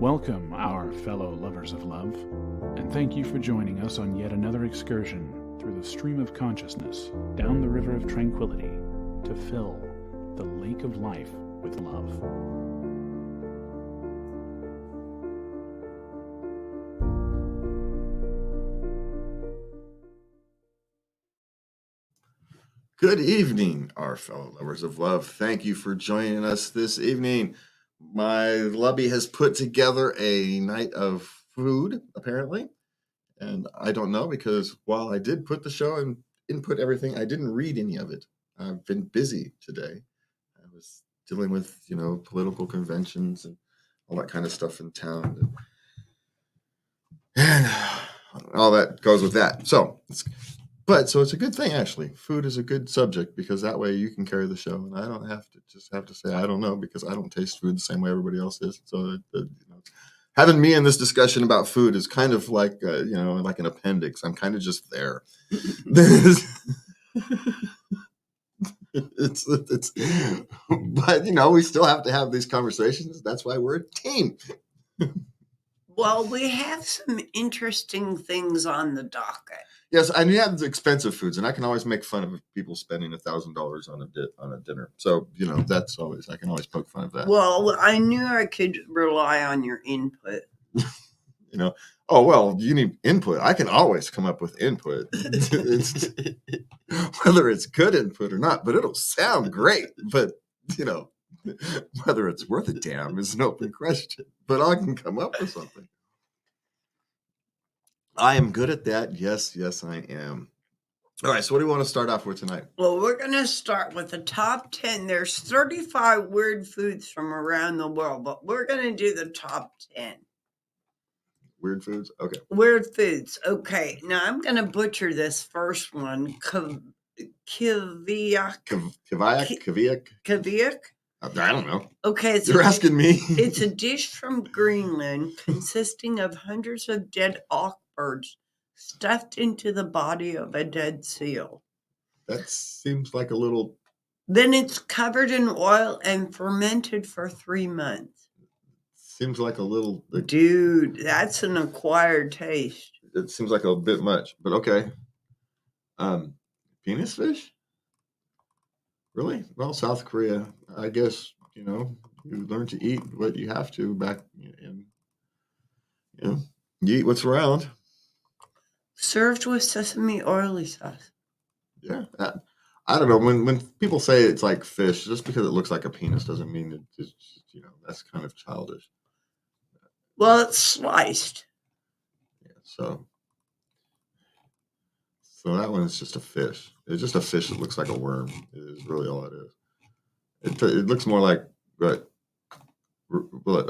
Welcome, our fellow lovers of love, and thank you for joining us on yet another excursion through the stream of consciousness, down the river of tranquility, to fill the lake of life with love. Good evening, our fellow lovers of love. Thank you for joining us this evening. My lubby has put together a night of food, apparently. And I don't know, because while I did put the show and input everything, I didn't read any of it. I've been busy today. I was dealing with, political conventions and all that kind of stuff in town. And all that goes with that. So it's a good thing, actually. Food is a good subject, because that way you can carry the show, and I don't have to say I don't know, because I don't taste food the same way everybody else is. So having me in this discussion about food is kind of like like an appendix. I'm kind of just there. But we still have to have these conversations. That's why we're a team. Well, we have some interesting things on the docket. Yes, and you have the expensive foods, and I can always make fun of people spending $1,000 on a dinner. So that's always, I can always poke fun of that. Well, I knew I could rely on your input. Oh well, you need input. I can always come up with input, whether it's good input or not. But it'll sound great. But whether it's worth a damn is an open question. But I can come up with something. I am good at that. Yes, I am. All right, so what do you want to start off with tonight? Well, we're going to start with the top 10. There's 35 weird foods from around the world, but we're going to do the top 10. Weird foods? Okay. Weird foods. Okay, now I'm going to butcher this first one. Kaviak? I don't know. Okay. You're asking me. It's a dish from Greenland consisting of hundreds of dead auk birds stuffed into the body of a dead seal. That seems like a little... Then it's covered in oil and fermented for 3 months. Seems like a little... Dude, that's an acquired taste. It seems like a bit much, but okay. Penis fish? Really? Well, South Korea, I guess, you learn to eat what you have to back in. You eat what's around. Served with sesame oily sauce. Yeah. I don't know. When people say it's like fish, just because it looks like a penis doesn't mean it's, that's kind of childish. Well, it's sliced. Yeah, so that one is just a fish. It's just a fish that looks like a worm. It is really all it is. It looks more like a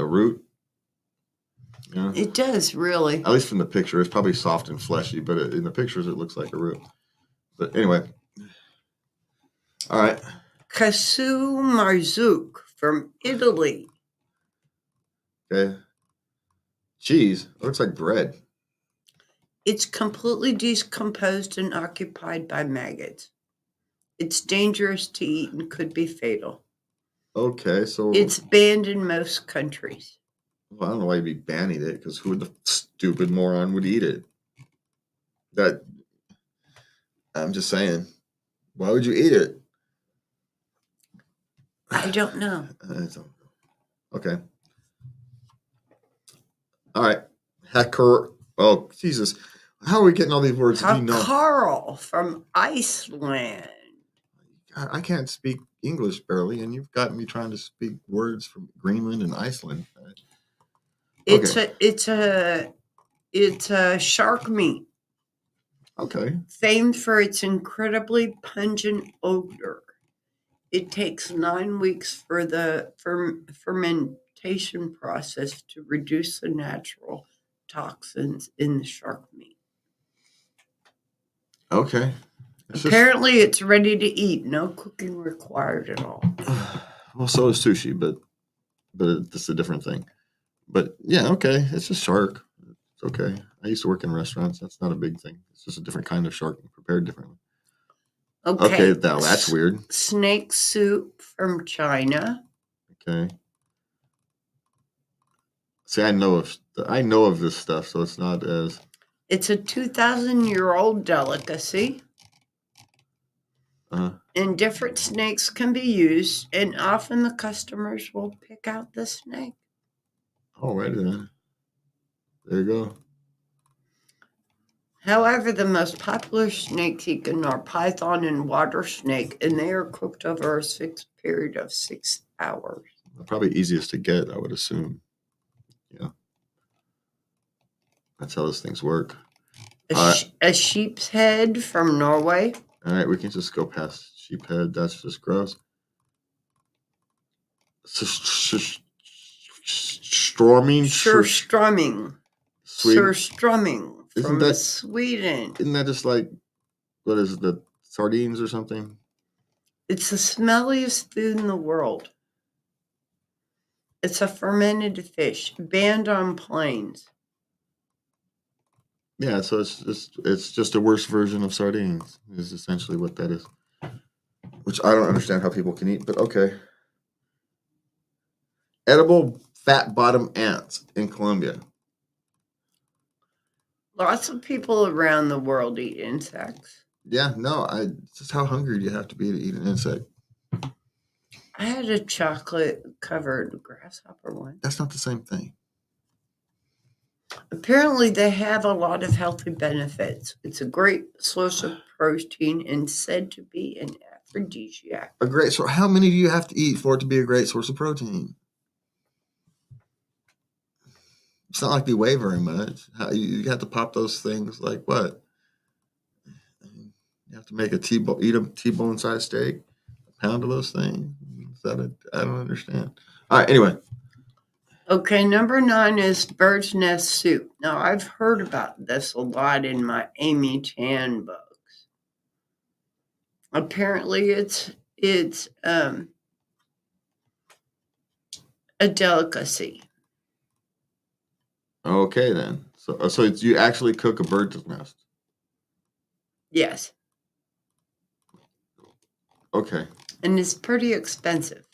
root. Yeah. It does, really. At least from the picture. It's probably soft and fleshy, but in the pictures it looks like a root. But anyway. All right. Casu marzuc from Italy. Okay. Cheese. It looks like bread. It's completely decomposed and occupied by maggots. It's dangerous to eat and could be fatal. Okay, so... It's banned in most countries. Well, I don't know why you'd be banning it, because who the stupid moron would eat it? I'm just saying. Why would you eat it? I don't know. Okay. All right. Hacker. Oh, Jesus. How are we getting all these words? Carl from Iceland. I can't speak English barely, and you've got me trying to speak words from Greenland and Iceland. Okay. It's a shark meat. Okay. Famed for its incredibly pungent odor. It takes 9 weeks for the fermentation process to reduce the natural toxins in the shark meat. Okay. Apparently, it's ready to eat. No cooking required at all. Well, so is sushi, but it's a different thing. But yeah, okay. It's a shark. It's okay. I used to work in restaurants. That's not a big thing. It's just a different kind of shark prepared differently. Okay, now that's weird. Snake soup from China. Okay. See, I know of this stuff, so it's not as. It's a 2,000-year-old delicacy, and different snakes can be used, and often the customers will pick out the snake. Alrighty then. There you go. However, the most popular snakes eaten are python and water snake, and they are cooked over a fixed period of 6 hours. Probably easiest to get, I would assume. Yeah. That's how those things work. A sheep's head from Norway. All right, we can just go past sheep head. That's just gross. Storming. Surströmming. Surströmming Isn't from that Sweden. Isn't that just like, what is it, the sardines or something? It's the smelliest food in the world. It's a fermented fish, banned on planes. Yeah, so it's just a worse version of sardines, is essentially what that is. Which I don't understand how people can eat, but okay. Edible fat bottom ants in Colombia. Lots of people around the world eat insects. Yeah, no, just how hungry do you have to be to eat an insect? I had a chocolate-covered grasshopper once. That's not the same thing. Apparently, they have a lot of healthy benefits. It's a great source of protein and said to be an aphrodisiac. A great source. How many do you have to eat for it to be a great source of protein? It's not like they weigh very much. You have to pop those things like what? You have to make eat a T-bone size steak, a pound of those things. I don't understand. All right, anyway. Okay, number 9 is bird's nest soup. Now, I've heard about this a lot in my Amy Tan books. Apparently, it's a delicacy. Okay, then. So you actually cook a bird's nest? Yes. Okay. And it's pretty expensive.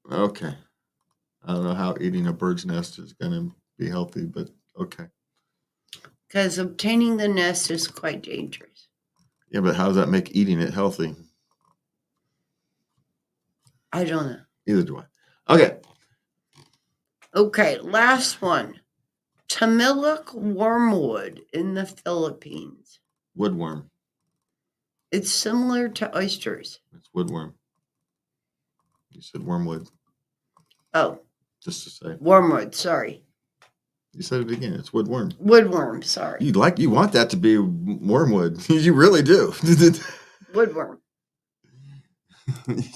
Okay. I don't know how eating a bird's nest is going to be healthy, but okay. Because obtaining the nest is quite dangerous. Yeah, but how does that make eating it healthy? I don't know. Neither do I. Okay. Okay, last one. Tamilok wormwood in the Philippines. Woodworm. It's similar to oysters. It's woodworm. You said wormwood. Oh. Just to say. Wormwood, sorry. You said it again. It's woodworm. Woodworm, sorry. You want that to be wormwood. You really do. Woodworm.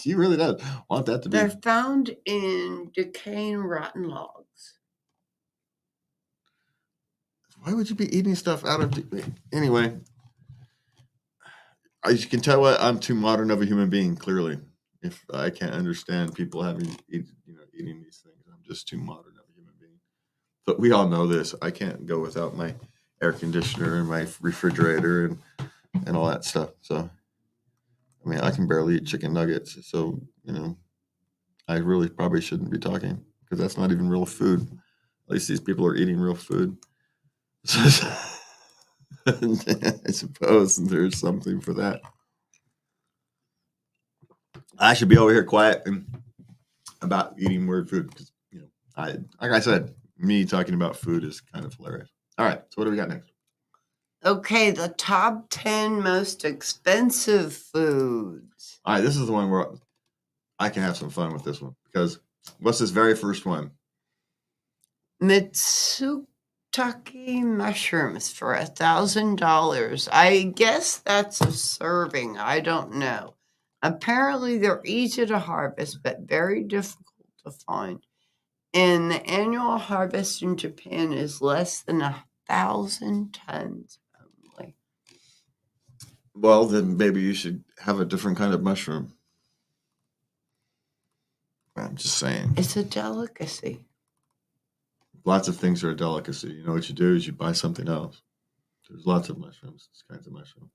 You really do want that to be. They're found in decaying rotten logs. Why would you be eating stuff out of... Anyway, you can tell what I'm too modern of a human being, clearly. If I can't understand people eating these things, I'm just too modern of a human being. But we all know this. I can't go without my air conditioner and my refrigerator and all that stuff. So, I mean, I can barely eat chicken nuggets. So, I really probably shouldn't be talking because that's not even real food. At least these people are eating real food. I suppose there's something for that. I should be over here quiet about eating weird food because, like I said, me talking about food is kind of hilarious. All right, so what do we got next? Okay, the top 10 most expensive foods. All right, this is the one where I can have some fun with this one because what's this very first one? Mitsuki mushrooms for $1,000. I guess that's a serving. I don't know. Apparently, they're easy to harvest, but very difficult to find. And the annual harvest in Japan is less than 1,000 tons only. Well, then maybe you should have a different kind of mushroom. I'm just saying. It's a delicacy. Lots of things are a delicacy. You know what you do is you buy something else. There's lots of mushrooms, kinds of mushrooms.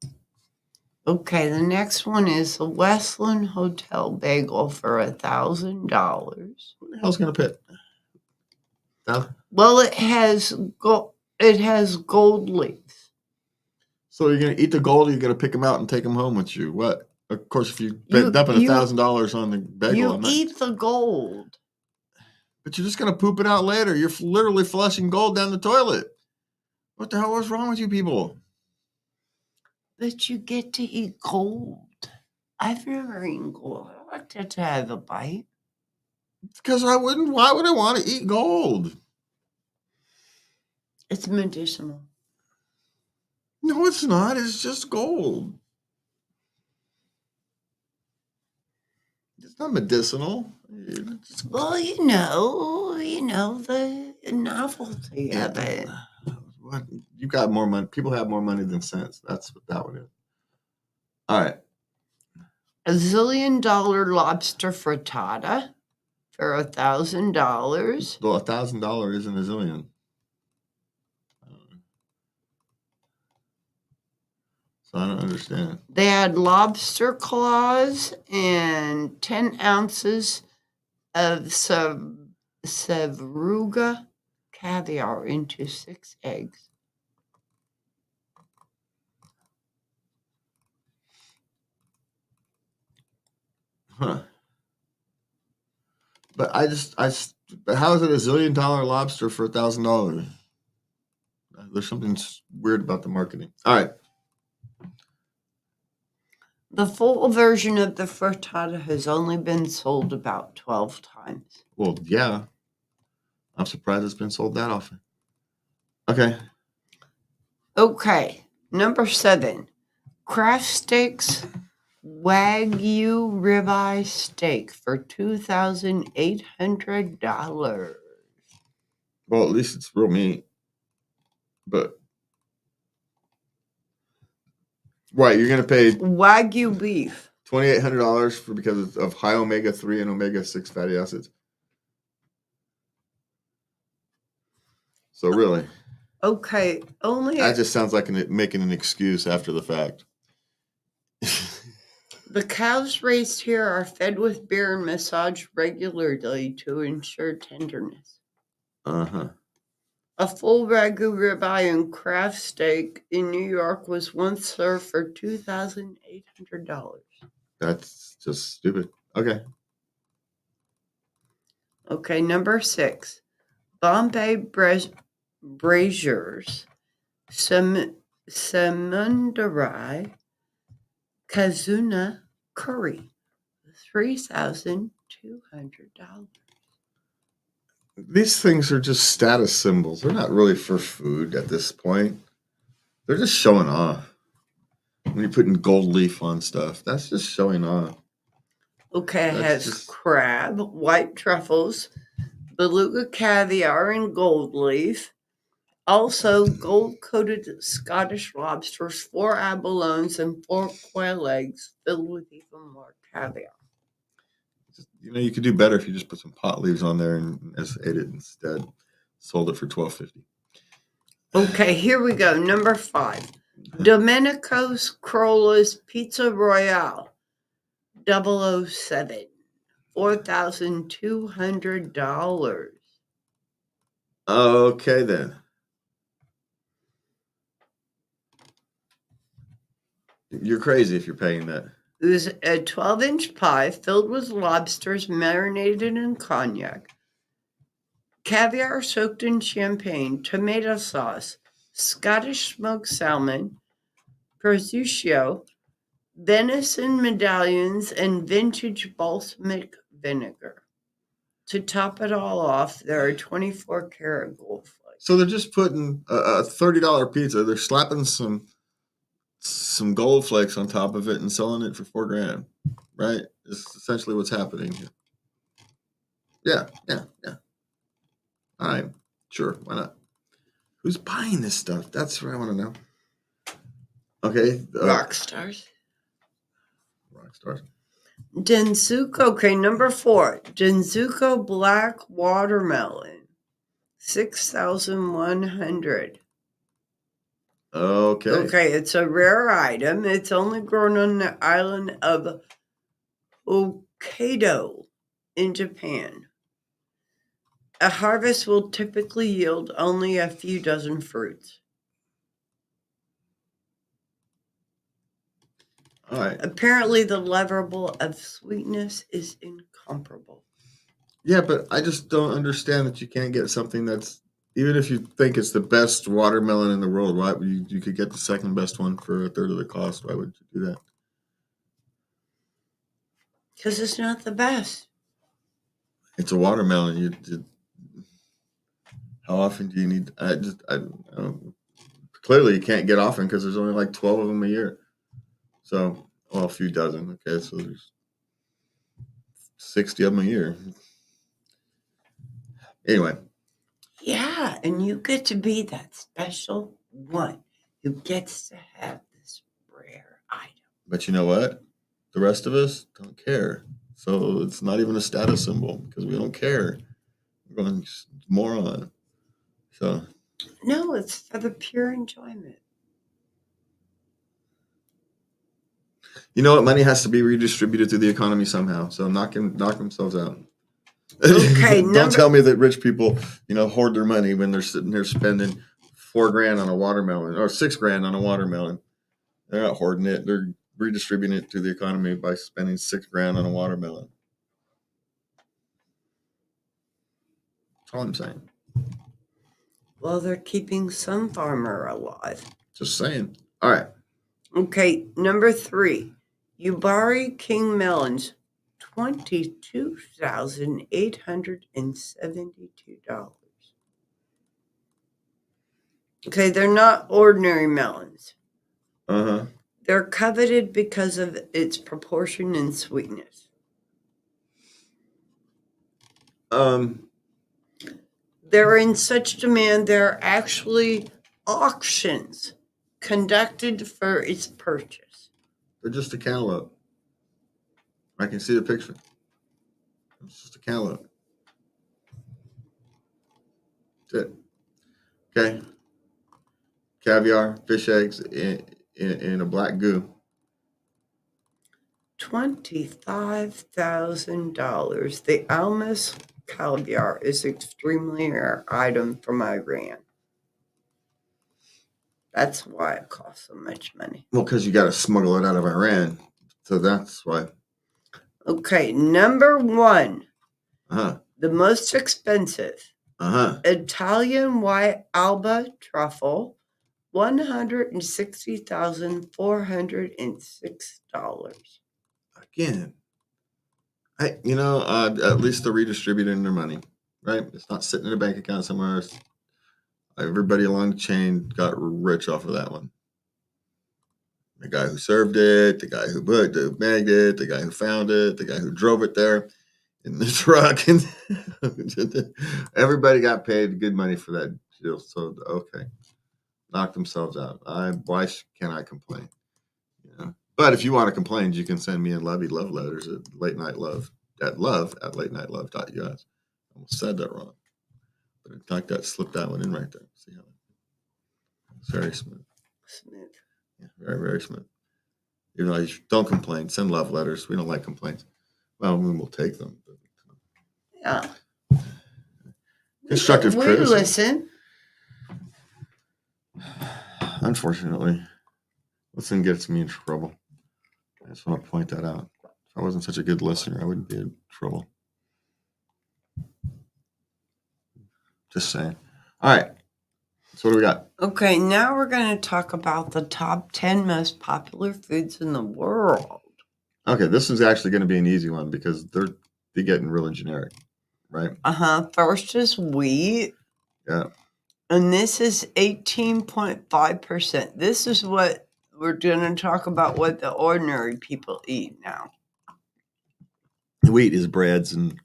Okay, the next one is the Westland Hotel bagel for $1,000. Who the hell's going to pay? Well, it has gold leaf. So you're gonna eat the gold, or you're gonna pick them out and take them home with you? What? Of course, if you're You- dumping you- $1,000 on the bagel, You I'm not. eat the gold. But you're just gonna poop it out later. You're literally flushing gold down the toilet. What the hell was wrong with you people? But you get to eat gold. I've never eaten gold. I like to have a bite. Because I wouldn't. Why would I want to eat gold? It's medicinal. No, it's not. It's just gold. It's not medicinal. Well, you know the novelty of it. What? You got more money. People have more money than sense. That's what that one is. All right. $1 zillion lobster frittata for $1,000. Well, $1,000 isn't a zillion. So I don't understand. They had lobster claws and 10 ounces of Sevruga caviar into 6 eggs. Huh. But but how is it $1 zillion lobster for $1,000? There's something weird about the marketing. All right. The full version of the frittata has only been sold about 12 times. Well, yeah. I'm surprised it's been sold that often. Okay. Okay, number 7. Kraft Steaks Wagyu ribeye steak for $2,800. Well, at least it's real meat. But right, you're gonna pay Wagyu beef. $2,800 for because of high omega-3 and omega-6 fatty acids. So really, Okay, only that just sounds like making an excuse after the fact. the cows raised here are fed with beer and massaged regularly to ensure tenderness. Uh-huh. A full Wagyu ribeye and Kraft steak in New York was once served for $2,800. That's just stupid. Okay. Okay, number 6. Bombay Braziers Samundarai Kazuna Curry, $3,200. These things are just status symbols. They're not really for food at this point. They're just showing off. When you're putting gold leaf on stuff, that's just showing off. Okay, it That's has crab, white truffles, beluga caviar, and gold leaf. Also, gold-coated Scottish lobsters, 4 abalones, and 4 quail eggs filled with even more caviar. You could do better if you just put some pot leaves on there and ate it instead. Sold it for $12.50. Okay, here we go. Number 5. Domenico's Crolla's Pizza Royale 007. $4,200. Okay, then. You're crazy if you're paying that. It was a 12-inch pie filled with lobsters marinated in cognac, caviar soaked in champagne, tomato sauce, Scottish smoked salmon, prosciutto, venison medallions, and vintage balsamic vinegar. To top it all off, there are 24-karat gold flakes. So they're just putting a $30 pizza. They're slapping some gold flakes on top of it and selling it for $4,000, right? It's essentially what's happening here. Yeah. All right, sure, why not? Who's buying this stuff? That's what I want to know. Okay, Rock stars. Rock stars. Denzuko, okay, number 4. Denzuko black watermelon, 6,100. Okay. Okay, it's a rare item. It's only grown on the island of Hokkaido in Japan. A harvest will typically yield only a few dozen fruits. All right. Apparently, the level of sweetness is incomparable. Yeah, but I just don't understand that you can't get something that's, even if you think it's the best watermelon in the world, why you could get the second best one for a third of the cost. Why would you do that? Because it's not the best. It's a watermelon. How often do you need? I don't, clearly you can't get often because there's only like 12 of them a year. So, well, a few dozen. Okay, so there's 60 of them a year. Anyway, Yeah, and you get to be that special one who gets to have this rare item. but you know what? The rest of us don't care. So it's not even a status symbol because we don't care. We're going moron. So No, it's for the pure enjoyment. you know what? Money has to be redistributed through the economy somehow. So knock themselves out. Okay, Don't tell me that rich people, hoard their money when they're sitting there spending $4,000 on a watermelon or $6,000 on a watermelon. They're not hoarding it. They're redistributing it to the economy by spending $6,000 on a watermelon. That's all I'm saying. Well, they're keeping some farmer alive. Just saying. All right. Okay, number 3. Yubari King melons, $22,872. Okay, they're not ordinary melons. Uh-huh. They're coveted because of its proportion and sweetness. They're in such demand, there are actually auctions conducted for its purchase. They're just a cantaloupe. I can see the picture. It's just a cantaloupe. That's it. Okay. Caviar, fish eggs in a black goo. $25,000. The Almas caviar is an extremely rare item from Iran. That's why it costs so much money. Well, because you got to smuggle it out of Iran. So that's why. Okay, number 1. Uh-huh. The most expensive. Uh-huh. Italian white Alba truffle, $160,406. Again, at least they're redistributing their money, right? It's not sitting in a bank account somewhere. Everybody along the chain got rich off of that one. The guy who served it, the guy who bagged it, the guy who found it, the guy who drove it there in the truck, and everybody got paid good money for that deal. So okay, knock themselves out. Why can I complain? But if you want to complain, you can send me and Lovey love letters at love@latenightLove.us. I almost said that wrong, but in fact, that slipped that one in right there. See how it's very smooth. Smooth. Yeah, very, very smooth. Even though you don't complain, send love letters. We don't like complaints. Well, we'll take them. Yeah. Constructive We criticism. listen. Unfortunately, listening gets me in trouble. I just want to point that out. If I wasn't such a good listener, I wouldn't be in trouble. Just saying. All right. So what do we got? Okay, now we're going to talk about the top 10 most popular foods in the world. Okay, this is actually going to be an easy one because they're getting really generic, right? First is wheat. Yeah. And this is 18.5%. This is what we're going to talk about, what the ordinary people eat now. Wheat is breads and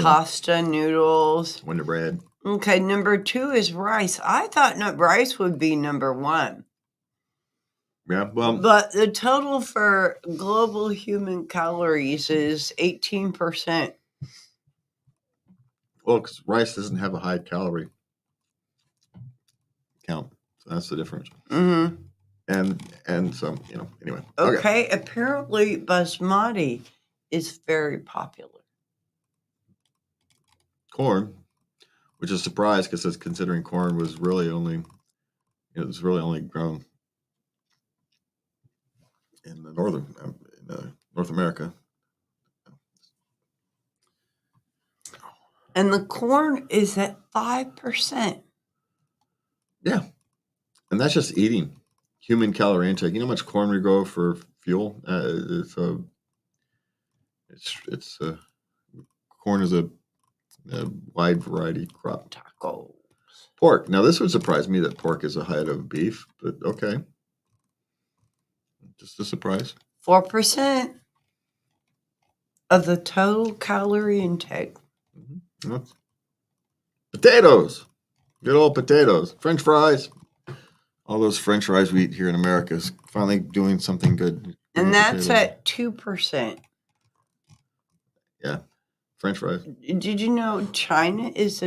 pasta, noodles. Wonder bread. Okay, number 2 is rice. I thought rice would be number 1. Yeah, well, but the total for global human calories is 18%. Well, because rice doesn't have a high calorie count, so that's the difference. Mm-hmm. And so anyway. Okay, apparently basmati is very popular. corn, which is a surprise because it's considering corn was really only grown in the North America. And the corn is at 5%. Yeah, and that's just eating. Human calorie intake. You know how much corn we grow for fuel? Corn is a wide variety crop. Tacos. Pork. Now, this would surprise me that pork is ahead of beef, but okay. Just a surprise. 4% of the total calorie intake. Mm-hmm. Potatoes. Good old potatoes. French fries. All those French fries we eat here in America is finally doing something good. And that's at 2%. Yeah. French fries. Did you know China is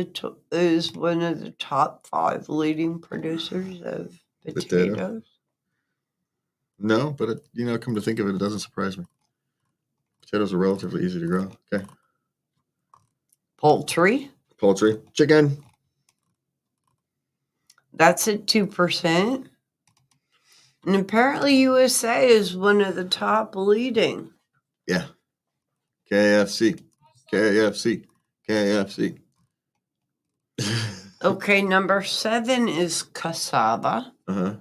one of the top 5 leading producers of potatoes? No, but come to think of it doesn't surprise me. Potatoes are relatively easy to grow. Okay. Poultry. Chicken. That's at 2%. And apparently USA is one of the top leading. Yeah. KFC. Okay, number 7 is cassava. Uh-huh.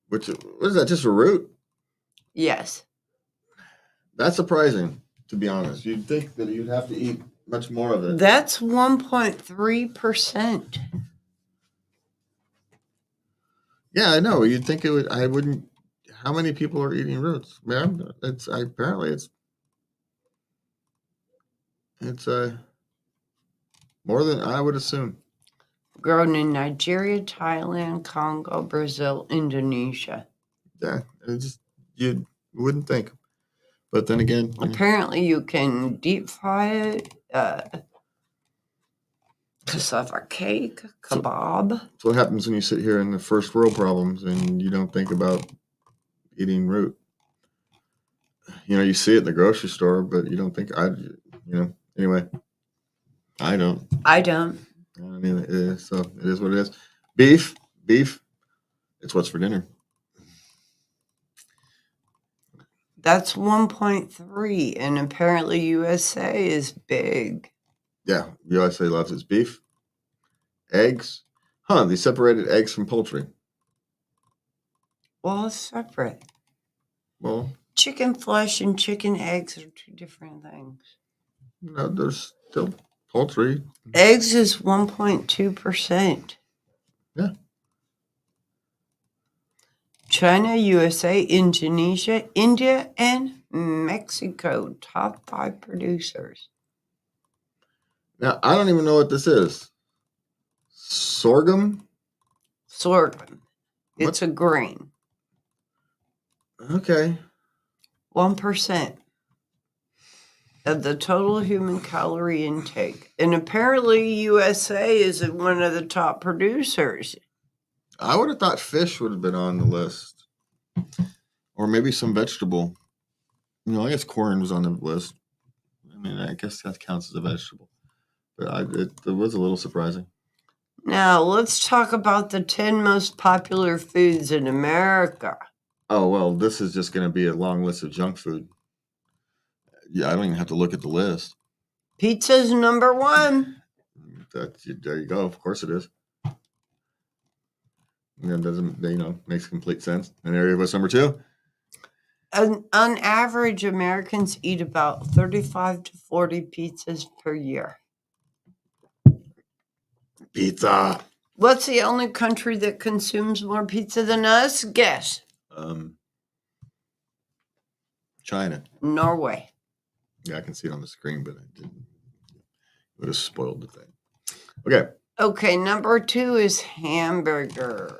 What is that, just a root? Yes. That's surprising, to be honest. You'd think that you'd have to eat much more of it. That's 1.3%. Yeah, I know. You'd think it would. I wouldn't. How many people are eating roots? Man, apparently it's more than I would assume. Grown in Nigeria, Thailand, Congo, Brazil, Indonesia. Yeah, you wouldn't think. But then again, apparently you can deep fry it. Cassava cake, kebab. That's what happens when you sit here in the first world problems and you don't think about eating root. You see it in the grocery store, but you don't think anyway. I don't. I don't either. So it is what it is. Beef. It's what's for dinner. That's 1.3, and apparently USA is big. Yeah, USA loves its beef. Eggs. They separated eggs from poultry. Well, it's separate. Well, chicken flesh and chicken eggs are 2 different things. No, there's still poultry. Eggs is 1.2%. Yeah. China, USA, Indonesia, India, and Mexico, top 5 producers. Now, I don't even know what this is. Sorghum? It's a grain. Okay. 1% of the total human calorie intake. And apparently USA is one of the top producers. I would have thought fish would have been on the list. Or maybe some vegetable. I guess corn was on the list. I mean, I guess that counts as a vegetable. But it was a little surprising. Now, let's talk about the 10 most popular foods in America. Oh, well, this is just going to be a long list of junk food. Yeah, I don't even have to look at the list. Pizza's number 1. There you go. Of course it is. That doesn't, makes complete sense. And area was number 2. On average, Americans eat about 35 to 40 pizzas per year. Pizza. What's the only country that consumes more pizza than us? Guess. China. Norway. Yeah, I can see it on the screen, but I didn't. It would have spoiled the thing. Okay. Okay, number 2 is hamburgers.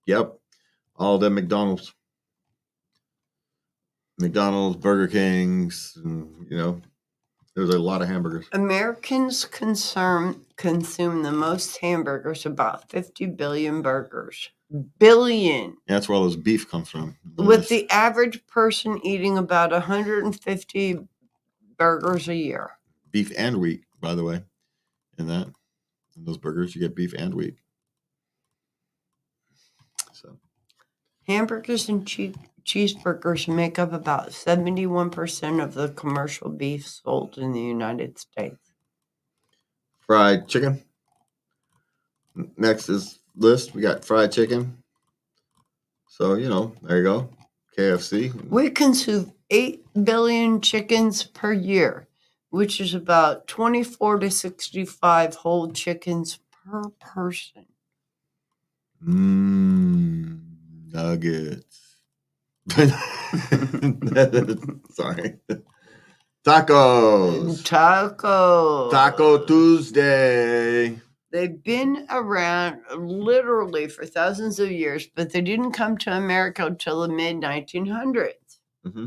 Yep. All the McDonald's, Burger Kings, and, there's a lot of hamburgers. Americans consume the most hamburgers, about 50 billion burgers. Billion. Yeah, that's where all those beef comes from. With the average person eating about 150 burgers a year. beef and wheat, by the way, in those burgers. You get beef and wheat. So Hamburgers and cheeseburgers make up about 71% of the commercial beef sold in the United States. fried chicken. Next is list. We got fried chicken. So, there you go. KFC. We consume 8 billion chickens per year, which is about 24 to 65 whole chickens per person. Nuggets. Sorry. Tacos. Taco Tuesday. They've been around literally for thousands of years, but they didn't come to America until the mid-1900s. Mm-hmm.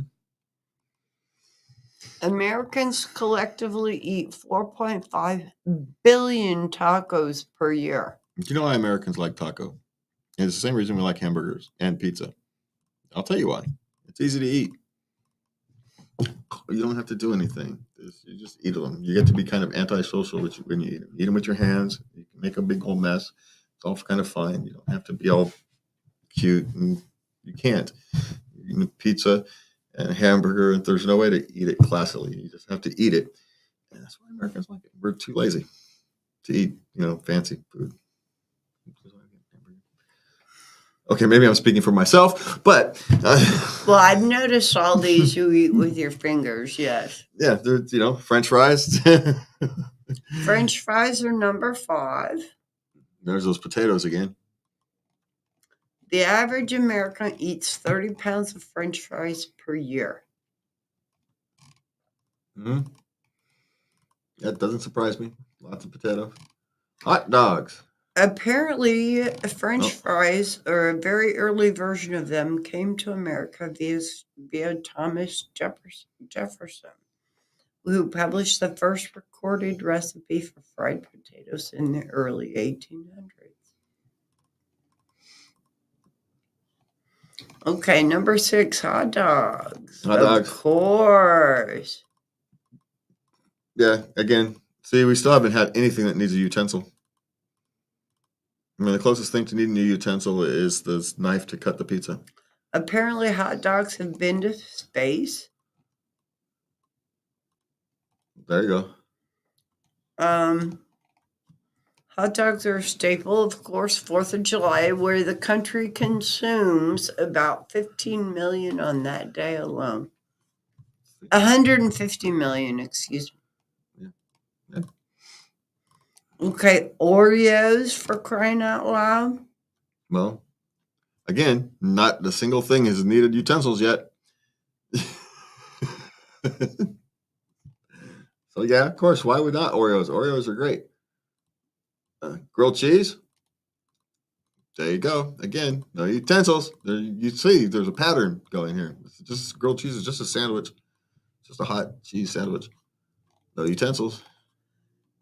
Americans collectively eat 4.5 billion tacos per year. Do you know why Americans like taco? And it's the same reason we like hamburgers and pizza. I'll tell you why. It's easy to eat. You don't have to do anything. You just eat them. You get to be kind of antisocial when you eat them. Eat them with your hands. You can make a big old mess. It's all kind of fine. You don't have to be all cute. And you can't. You eat pizza and a hamburger, and there's no way to eat it classily. You just have to eat it. And that's why Americans like it. We're too lazy to eat, fancy food. Okay, maybe I'm speaking for myself, but... well, I've noticed all these you eat with your fingers, yes. Yeah, there's, French fries. French fries are number 5. There's those potatoes again. The average American eats 30 pounds of French fries per year. Mm-hmm. That doesn't surprise me. Lots of potatoes. Hot dogs. Apparently, French fries, or a very early version of them, came to America via Thomas Jefferson, who published the first recorded recipe for fried potatoes in the early 1800s. Okay, number 6, hot dogs. Hot dogs. Of course. Yeah, again, see, we still haven't had anything that needs a utensil. I mean, the closest thing to needing a utensil is this knife to cut the pizza. Apparently, hot dogs have been to space. There you go. Hot dogs are a staple, of course, 4th of July, where the country consumes about 15 million on that day alone. 150 million, excuse me. Yeah. Okay, Oreos, for crying out loud. Well, again, not a single thing has needed utensils yet. So, yeah, of course, why would not Oreos? Oreos are great. Grilled cheese. There you go. Again, no utensils. There, you see, there's a pattern going here. It's just grilled cheese is just a sandwich, just a hot cheese sandwich. No utensils.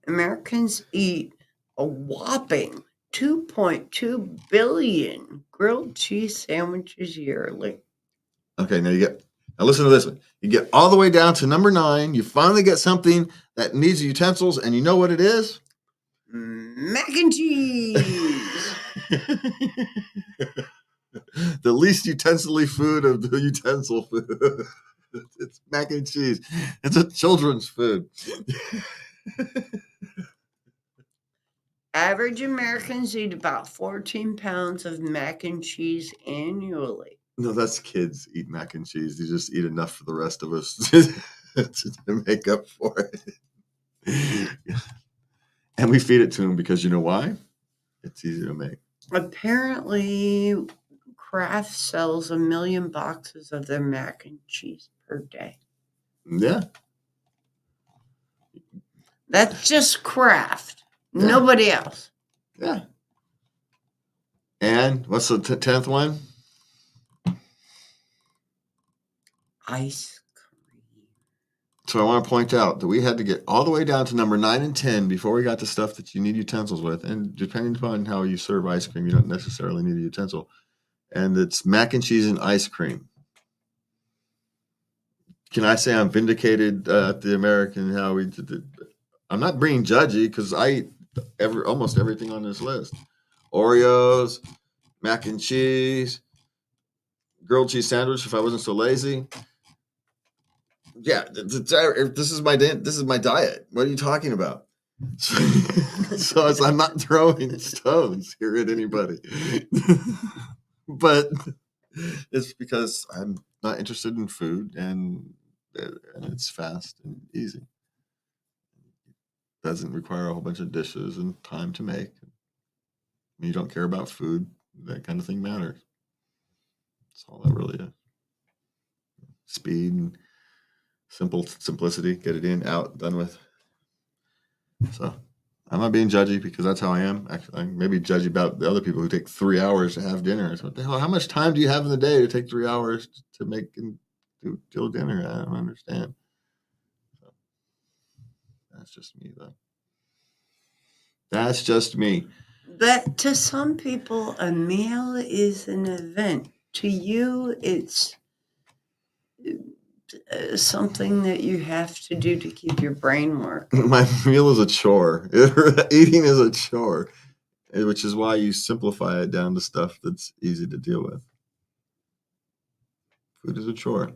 Americans eat a whopping 2.2 billion grilled cheese sandwiches yearly. Okay, now listen to this one. You get all the way down to number 9. You finally get something that needs utensils, and you know what it is? Mac and cheese. The least utensil-y food of the utensil food. It's mac and cheese. It's a children's food. Average Americans eat about 14 pounds of mac and cheese annually. No, that's kids eat mac and cheese. They just eat enough for the rest of us to make up for it. And we feed it to them because you know why? It's easy to make. Apparently, Kraft sells 1 million boxes of their mac and cheese per day. Yeah. That's just Kraft. Yeah. Nobody else. Yeah. And what's the 10th one? Ice cream. So I want to point out that we had to get all the way down to number 9 and 10 before we got to stuff that you need utensils with. And depending upon how you serve ice cream, you don't necessarily need a utensil. And it's mac and cheese and ice cream. Can I say I'm vindicated at the American how we did it? I'm not being judgy because I eat almost everything on this list. Oreos, mac and cheese, grilled cheese sandwich if I wasn't so lazy. Yeah, this is my diet. What are you talking about? So I'm not throwing stones here at anybody, but it's because I'm not interested in food, and it's fast and easy. Doesn't require a whole bunch of dishes and time to make. When you don't care about food, that kind of thing matters. That's all that really is. Speed and simplicity, get it in, out, done with. So I'm not being judgy because that's how I am. Actually, I may be judgy about the other people who take 3 hours to have dinner. So what the hell? How much time do you have in the day to take 3 hours to make and do dinner? I don't understand. So that's just me, though. That's just me. But to some people, a meal is an event. To you, it's something that you have to do to keep your brain working. My meal is a chore. Eating is a chore, which is why you simplify it down to stuff that's easy to deal with. Food is a chore.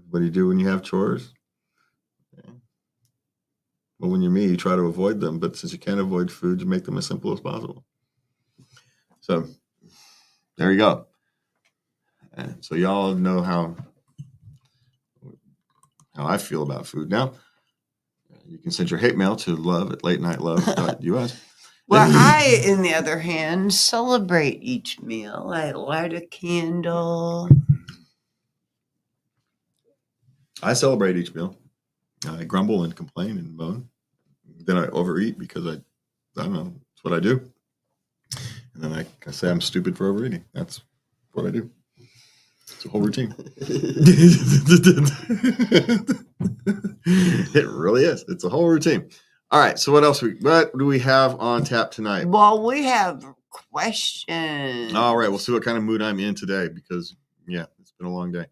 What do you do when you have chores? Okay. Well, when you're me, you try to avoid them, but since you can't avoid food, you make them as simple as possible. So there you go. And so y'all know how I feel about food now. You can send your hate mail to love@latenightloves.us. Well, I, on the other hand, celebrate each meal. I light a candle. I celebrate each meal. I grumble and complain and moan. Then I overeat because I don't know. It's what I do. And then I say I'm stupid for overeating. That's what I do. It's a whole routine. It really is. It's a whole routine. All right. So what do we have on tap tonight? Well, we have questions. All right. We'll see what kind of mood I'm in today because, yeah, it's been a long day.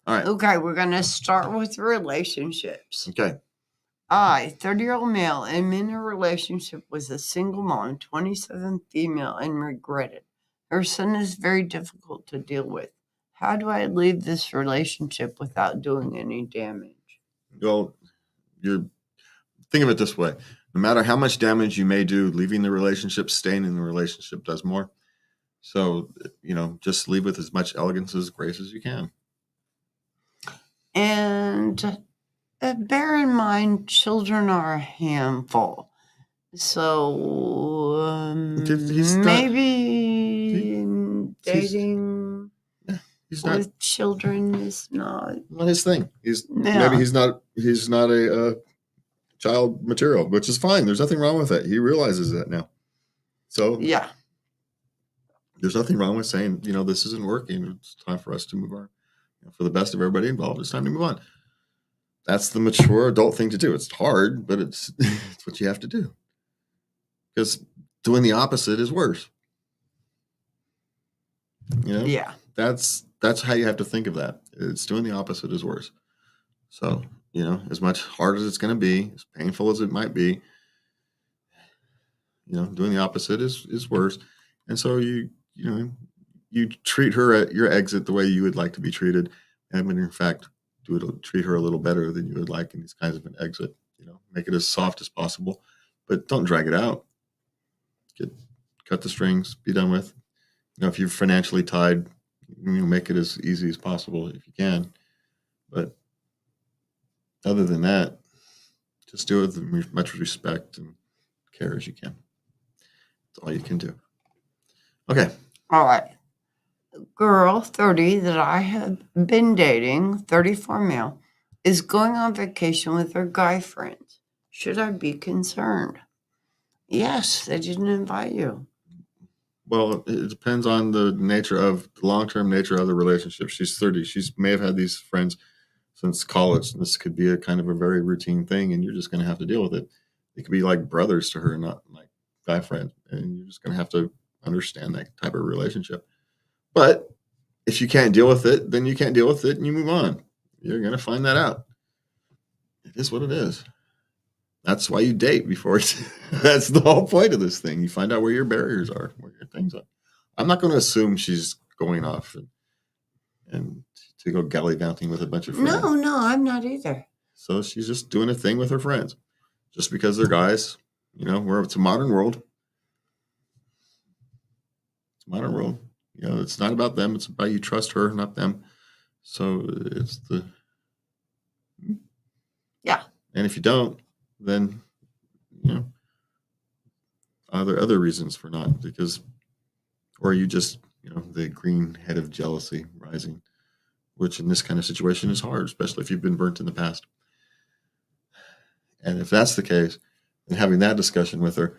All right. Okay. We're going to start with relationships. Okay. I, 30-year-old male, am in a relationship with a single mom, 27 female, and regret it. Her son is very difficult to deal with. How do I leave this relationship without doing any damage? Well, think of it this way. No matter how much damage you may do, leaving the relationship, staying in the relationship does more. So, just leave with as much elegance as grace as you can. And bear in mind, children are a handful. So maybe dating with children is not his thing. Maybe he's not a child material, which is fine. There's nothing wrong with it. He realizes that now. So yeah, there's nothing wrong with saying, this isn't working. It's time for us to move on. For the best of everybody involved, it's time to move on. That's the mature adult thing to do. It's hard, but it's what you have to do. Because doing the opposite is worse. Yeah. That's how you have to think of that. It's doing the opposite is worse. So, as much hard as it's going to be, as painful as it might be, doing the opposite is worse. And so you treat her at your exit the way you would like to be treated. And in fact, treat her a little better than you would like in these kinds of an exit. Make it as soft as possible, but don't drag it out. Cut the strings, be done with. If you're financially tied, make it as easy as possible if you can. But other than that, just do it with as much respect and care as you can. That's all you can do. Okay. All right. Girl, 30, that I have been dating, 34 male, is going on vacation with her guy friends. Should I be concerned? Yes, they didn't invite you. Well, it depends on the long-term nature of the relationship. She's 30. She may have had these friends since college. This could be a kind of a very routine thing, and you're just going to have to deal with it. It could be like brothers to her, not like guy friends, and you're just going to have to understand that type of relationship. But if you can't deal with it, then you can't deal with it, and you move on. You're going to find that out. It is what it is. That's why you date before. That's the whole point of this thing. You find out where your barriers are, where your things are. I'm not going to assume she's going off and to go gallivanting with a bunch of friends. No, I'm not either. So she's just doing a thing with her friends. Just because they're guys, it's a modern world. It's a modern world. It's not about them. It's about you trust her, not them. So it's the... Yeah. And if you don't, then, are there other reasons for not? Because, or you just, the green head of jealousy rising, which in this kind of situation is hard, especially if you've been burnt in the past. And if that's the case, then having that discussion with her,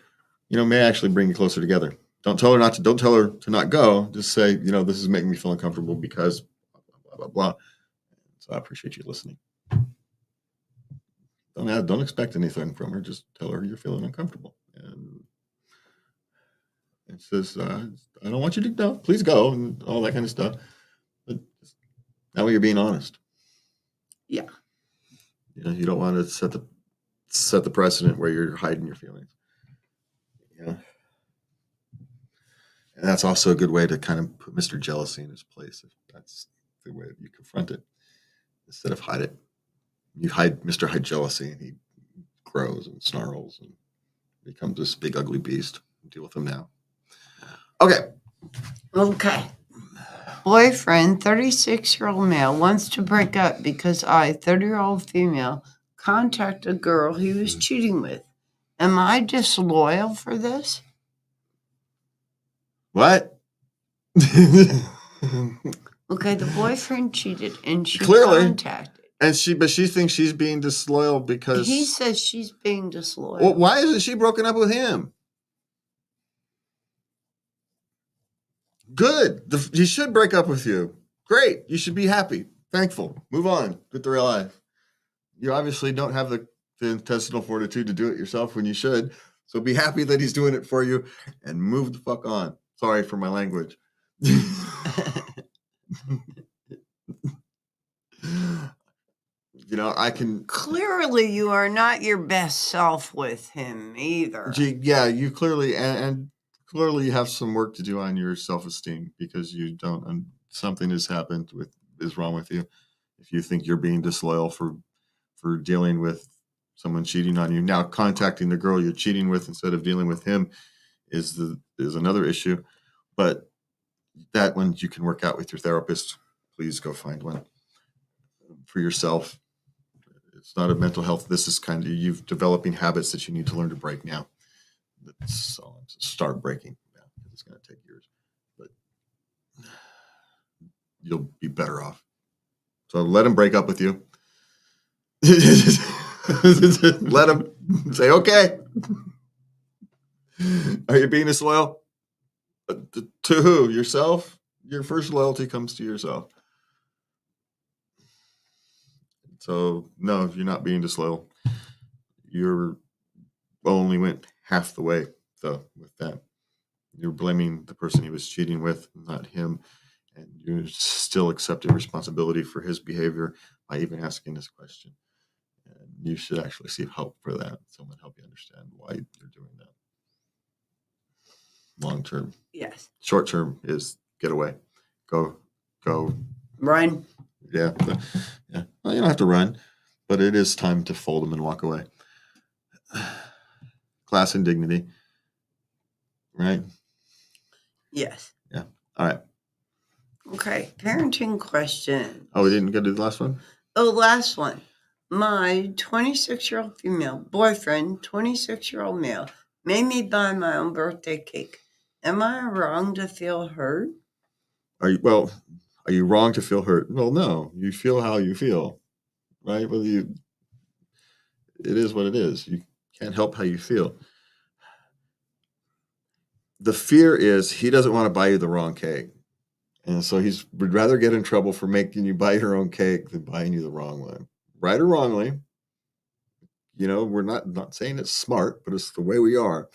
may actually bring you closer together. Don't tell her to not go. Just say, this is making me feel uncomfortable because blah, blah, blah, blah. So I appreciate you listening. Don't expect anything from her. Just tell her you're feeling uncomfortable. And it says, I don't want you to go. Please go, and all that kind of stuff. But that way you're being honest. Yeah. You don't want to set the precedent where you're hiding your feelings. And that's also a good way to kind of put Mr. Jealousy in his place. If that's the way you confront it. Instead of hide it. You hide Mr. High Jealousy, and he grows and snarls and becomes this big ugly beast. Deal with him now. Okay. Boyfriend, 36-year-old male, wants to break up because I, 30-year-old female, contacted a girl he was cheating with. Am I disloyal for this? What? Okay, the boyfriend cheated and she Clearly. contacted. But she thinks she's being disloyal because he says she's being disloyal. Well, why isn't she broken up with him? Good. He should break up with you. Great. You should be happy, thankful. Move on. Get the real life. You obviously don't have the intestinal fortitude to do it yourself when you should. So be happy that he's doing it for you and move the fuck on. Sorry for my language. I can... Clearly, you are not your best self with him either. Yeah, you clearly... And clearly you have some work to do on your self-esteem because you don't... And something has happened is wrong with you. If you think you're being disloyal for dealing with someone cheating on you. Now, contacting the girl you're cheating with instead of dealing with him is another issue. But that one you can work out with your therapist. Please go find one for yourself. It's not a mental health. This is kind of you developing habits that you need to learn to break now. So start breaking now. It's going to take years, but you'll be better off. So let him break up with you. Let him say, okay. Are you being disloyal? To who? Yourself? Your first loyalty comes to yourself. So, no, you're not being disloyal. You only went half the way, though, with that. You're blaming the person he was cheating with, not him. And you still accepted responsibility for his behavior by even asking this question. And you should actually seek help for that. Someone help you understand why you're doing that. Long term. Yes. Short term is get away. Go. Run. Yeah. Yeah. Well, you don't have to run, but it is time to fold them and walk away. Class and dignity. Right? Yes. Yeah. All right. Okay. Parenting question. Oh, we didn't get to the last one? Oh, last one. My 26-year-old female boyfriend, 26-year-old male, made me buy my own birthday cake. Am I wrong to feel hurt? Are you wrong to feel hurt? Well, no. You feel how you feel, right? It is what it is. You can't help how you feel. The fear is he doesn't want to buy you the wrong cake. And so would rather get in trouble for making you buy your own cake than buying you the wrong one. Right or wrongly. We're not saying it's smart, but it's the way we are.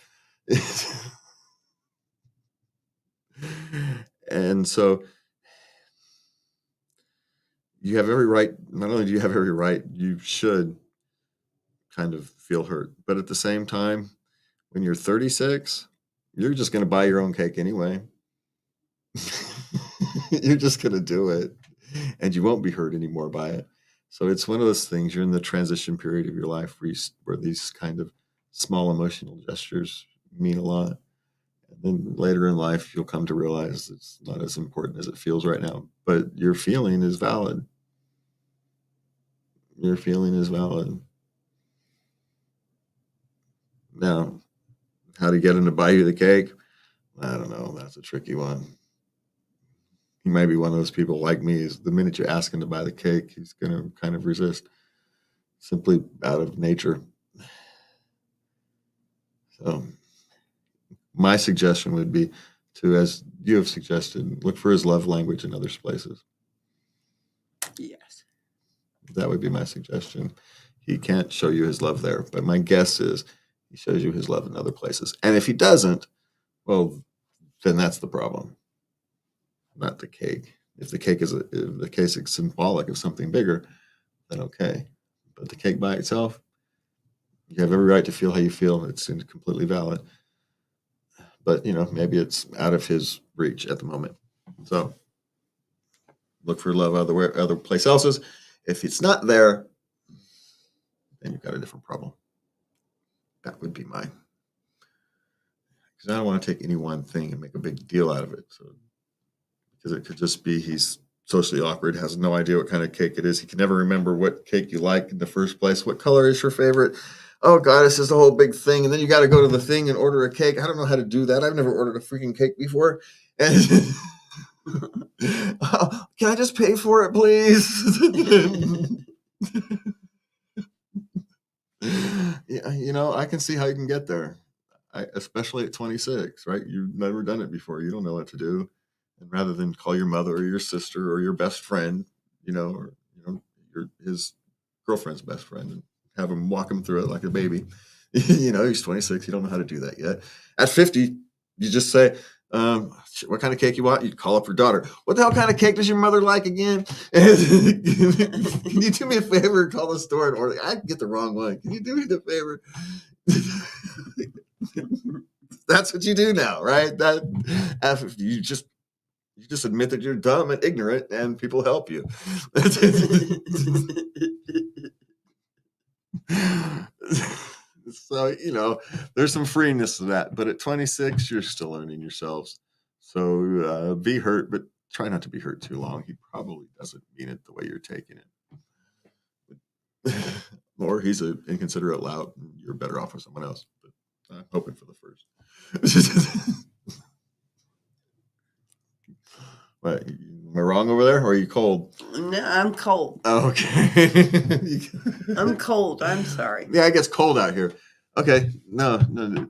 And so, you have every right. Not only do you have every right, you should kind of feel hurt. But at the same time, when you're 36, you're just going to buy your own cake anyway. You're just going to do it, and you won't be hurt anymore by it. So it's one of those things. You're in the transition period of your life where these kind of small emotional gestures mean a lot. And then later in life, you'll come to realize it's not as important as it feels right now. But your feeling is valid. Your feeling is valid. Now, how to get him to buy you the cake? I don't know. That's a tricky one. He might be one of those people like me. Is the minute you ask him to buy the cake, he's going to kind of resist, simply out of nature. So, my suggestion would be to, as you have suggested, look for his love language in other places. Yes. That would be my suggestion. He can't show you his love there, but my guess is he shows you his love in other places. And if he doesn't, well, then that's the problem, not the cake. If the cake if the cake is symbolic of something bigger, then okay. But the cake by itself, you have every right to feel how you feel. It's completely valid. But maybe it's out of his reach at the moment. So look for love other place else's. If it's not there, then you've got a different problem. That would be mine. Because I don't want to take any one thing and make a big deal out of it. So because it could just be he's socially awkward, has no idea what kind of cake it is. He can never remember what cake you like in the first place. What color is your favorite? Oh God, this is the whole big thing. And then you got to go to the thing and order a cake. I don't know how to do that. I've never ordered a freaking cake before. And oh, can I just pay for it, please? Yeah, I can see how you can get there. Especially at 26, right? You've never done it before. You don't know what to do. And rather than call your mother or your sister or your best friend, or his girlfriend's best friend, and have him walk him through it like a baby. He's 26. You don't know how to do that yet. At 50, you just say, what kind of cake you want? You call up your daughter. What the hell kind of cake does your mother like again? Can you do me a favor and call the store and order? I get the wrong one. Can you do me the favor? That's what you do now, right? That after you just admit that you're dumb and ignorant, and people help you. So there's some freeness to that, but at 26, you're still learning yourselves. So be hurt, but try not to be hurt too long. He probably doesn't mean it the way you're taking it. Or he's an inconsiderate lout, and you're better off with someone else. But I'm hoping for the first. What, am I wrong over there, or are you cold? No, I'm cold. Oh, okay. I'm cold. I'm sorry. Yeah, it gets cold out here. Okay, no,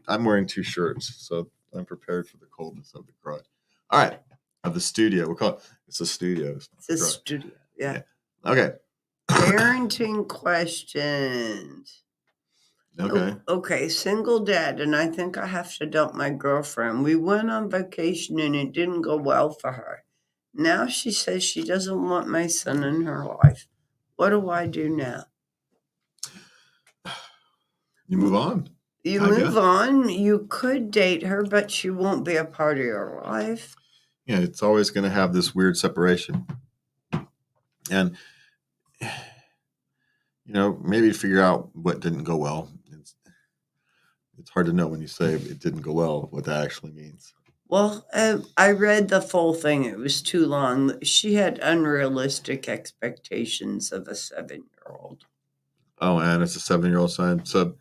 I'm wearing 2 shirts, so I'm prepared for the coldness of the garage. All right, of the studio. We'll call it's a studio. It's a studio. Yeah. Okay. Parenting questions. Okay. Okay, single dad, and I think I have to dump my girlfriend. We went on vacation and it didn't go well for her. Now she says she doesn't want my son in her life. What do I do now? You move on. You move on. You could date her, but she won't be a part of your life. Yeah, it's always going to have this weird separation. And, maybe figure out what didn't go well. It's hard to know when you say it didn't go well, what that actually means. Well, I read the full thing. It was too long. She had unrealistic expectations of a 7-year-old. Oh, and it's a 7-year-old son. So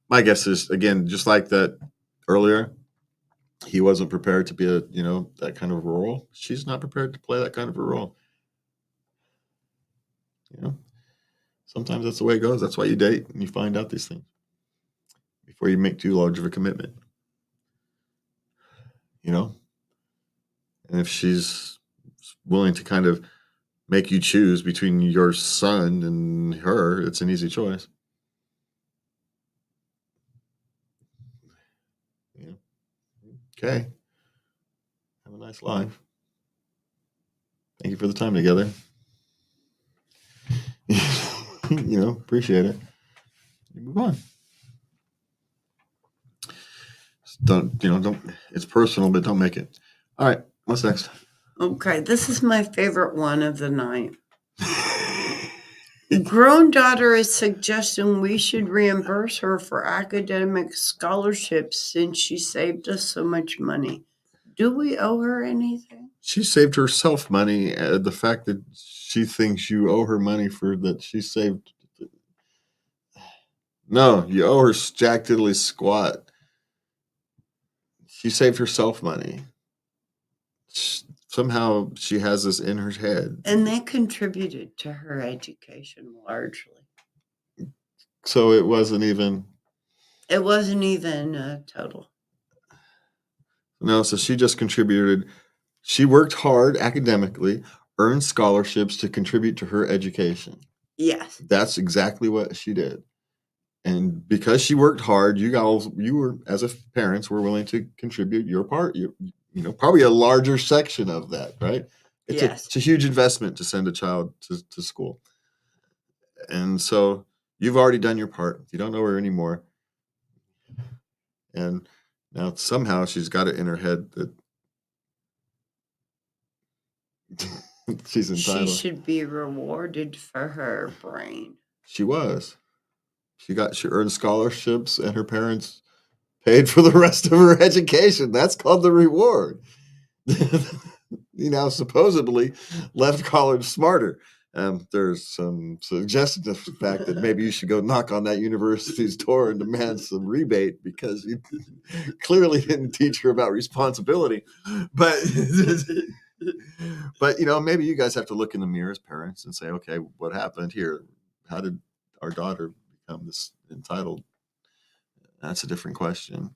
my guess is, again, just like that earlier, he wasn't prepared to be that kind of a role. She's not prepared to play that kind of a role. Sometimes that's the way it goes. That's why you date and you find out these things before you make too large of a commitment. And if she's willing to kind of make you choose between your son and her, it's an easy choice. Okay. Have a nice life. Thank you for the time together. appreciate it. You move on. Don't. It's personal, but don't make it. All right. What's next? Okay, this is my favorite one of the night. Grown daughter is suggesting we should reimburse her for academic scholarships since she saved us so much money. Do we owe her anything? She saved herself money. The fact that she thinks you owe her money for that she saved. No, you owe her jack diddly squat. She saved herself money. Somehow she has this in her head. And they contributed to her education largely. So it wasn't even. It wasn't even total. No, so she just contributed. She worked hard academically, earned scholarships to contribute to her education. Yes. That's exactly what she did. And because she worked hard, you were, as a parents, were willing to contribute your part. Probably a larger section of that, right? It's a huge investment to send a child to school. And so you've already done your part. You don't know her anymore. And now somehow she's got it in her head that she's entitled. She should be rewarded for her brain. She was. She earned scholarships, and her parents paid for the rest of her education. That's called the reward. Supposedly left college smarter. There's some suggestion of the fact that maybe you should go knock on that university's door and demand some rebate because you clearly didn't teach her about responsibility. But maybe you guys have to look in the mirror as parents and say, okay, what happened here? How did our daughter become this entitled? That's a different question.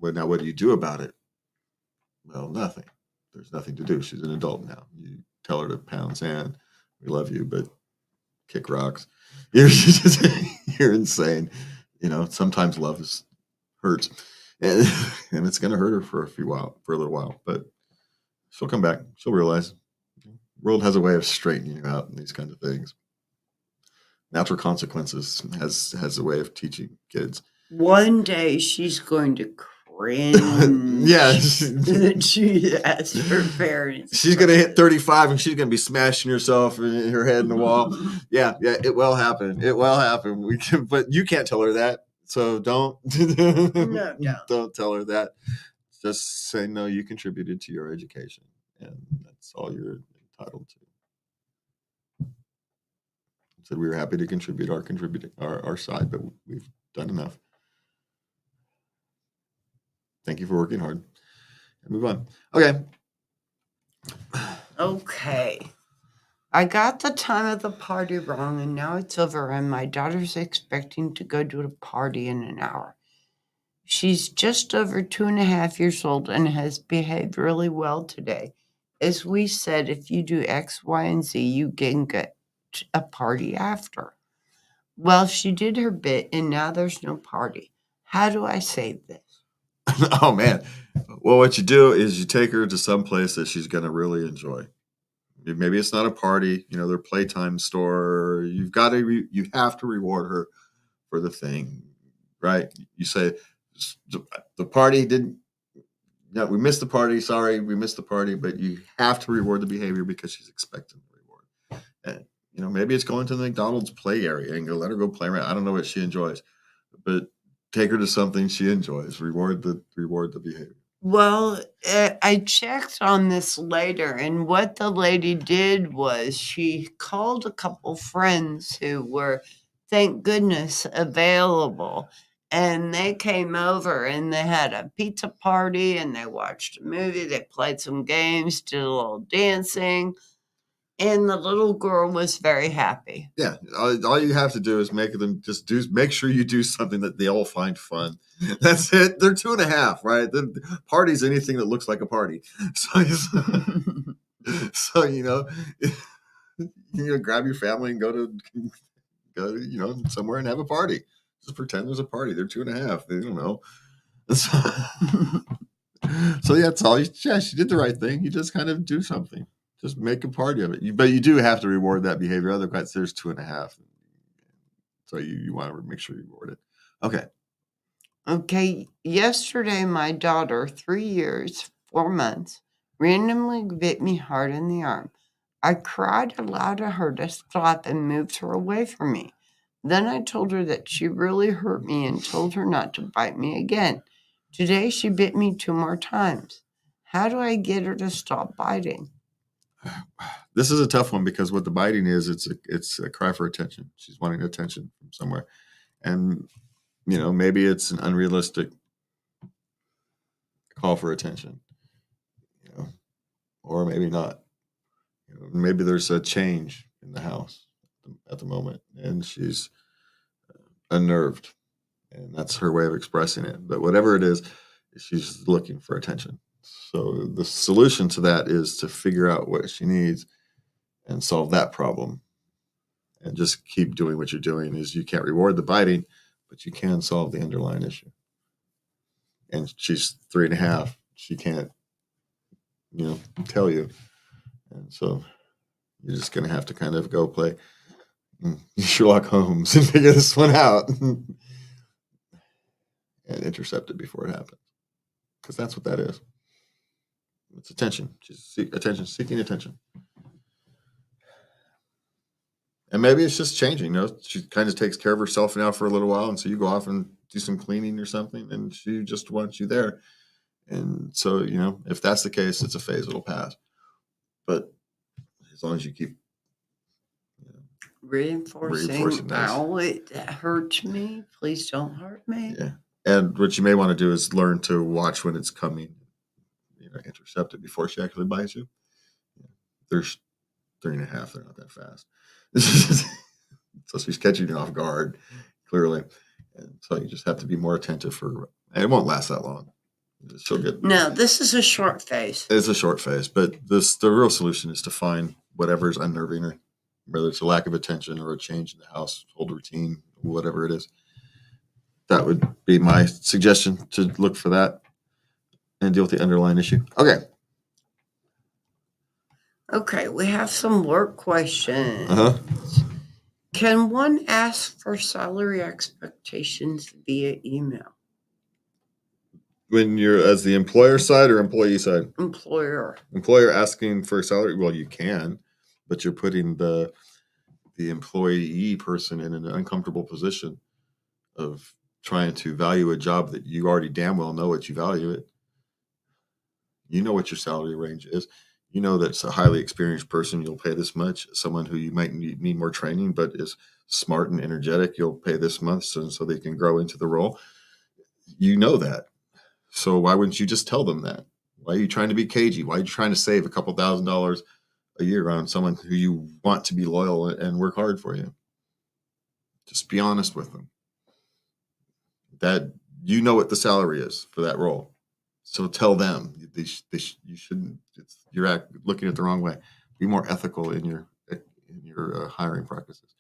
Now, what do you do about it? Well, nothing. There's nothing to do. She's an adult now. You tell her to pound sand. We love you, but kick rocks. You're insane. Sometimes love hurts, and it's going to hurt her for a little while. But she'll come back. She'll realize the world has a way of straightening you out in these kinds of things. Natural consequences has a way of teaching kids. One day she's going to cringe. Yeah. That she asked her parents. She's going to hit 35 and she's going to be smashing herself in her head in the wall. Yeah, it will happen. But you can't tell her that. So don't. No. Don't tell her that. Just say, no, you contributed to your education. And that's all you're entitled to. Said we were happy to contribute our side, but we've done enough. Thank you for working hard. And move on. Okay. I got the time of the party wrong, and now it's over, and my daughter's expecting to go to a party in an hour. She's just over 2.5 years old and has behaved really well today. As we said, if you do X, Y, and Z, you can get a party after. Well, she did her bit, and now there's no party. How do I save this? Oh, man. Well, what you do is you take her to some place that she's going to really enjoy. Maybe it's not a party, their playtime store. You have to reward her for the thing, right? You say, the party didn't, no, we missed the party. Sorry, we missed the party, but you have to reward the behavior because she's expecting the reward. And, maybe it's going to the McDonald's play area and let her go play around. I don't know what she enjoys, but take her to something she enjoys. Reward the behavior. Well, I checked on this later, and what the lady did was she called a couple friends who were, thank goodness, available. And they came over and they had a pizza party and they watched a movie. They played some games, did a little dancing. And the little girl was very happy. Yeah, all you have to do is make sure you do something that they all find fun. That's it. They're 2.5, right? The party's anything that looks like a party. So grab your family and go to somewhere and have a party. Just pretend there's a party. They're 2.5. They don't know. So yeah, that's all. She did the right thing. You just kind of do something. Just make a party of it. But you do have to reward that behavior. Otherwise, there's 2.5. So you want to make sure you reward it. Okay. Okay, yesterday my daughter, 3 years, 4 months, randomly bit me hard in the arm. I cried aloud at her to stop and moved her away from me. Then I told her that she really hurt me and told her not to bite me again. Today she bit me 2 more times. How do I get her to stop biting? This is a tough one because what the biting is, it's a cry for attention. She's wanting attention from somewhere. And, maybe it's an unrealistic call for attention, or maybe not. Maybe there's a change in the house at the moment and she's unnerved and that's her way of expressing it. But whatever it is, she's looking for attention. So the solution to that is to figure out what she needs and solve that problem. And just keep doing what you're doing. Is you can't reward the biting, but you can solve the underlying issue. And she's 3.5. She can't, tell you. And so you're just going to have to kind of go play Sherlock Holmes and figure this one out and intercept it before it happens. Because that's what that is. It's attention. She's seeking attention. And maybe it's just changing. She kind of takes care of herself now for a little while. And so you go off and do some cleaning or something, and she just wants you there. And so, if that's the case, it's a phase. It'll pass. But as long as you keep Reinforcing ow, it hurts me. Please don't hurt me. Yeah. And what you may want to do is learn to watch when it's coming, intercept it before she actually bites you. There's 3.5. They're not that fast. So she's catching you off guard, clearly. And so you just have to be more attentive and it won't last that long. No, this is a short phase. It's a short phase, but the real solution is to find whatever's unnerving her, whether it's a lack of attention or a change in the household routine, whatever it is. That would be my suggestion, to look for that and deal with the underlying issue. Okay, we have some work questions. Can one ask for salary expectations via email? When you're as the employer side or employee side? Employer asking for a salary? Well, you can, but you're putting the employee person in an uncomfortable position of trying to value a job that you already damn well know what you value it. You know what your salary range is. You know that's a highly experienced person, you'll pay this much. Someone who you might need more training but is smart and energetic, you'll pay this much so they can grow into the role. You know that. So why wouldn't you just tell them that? Why are you trying to be cagey? Why are you trying to save a couple $1,000s a year on someone who you want to be loyal and work hard for you? Just be honest with them. That you know what the salary is for that role. So tell them you shouldn't. You're looking at the wrong way. Be more ethical in your hiring practices,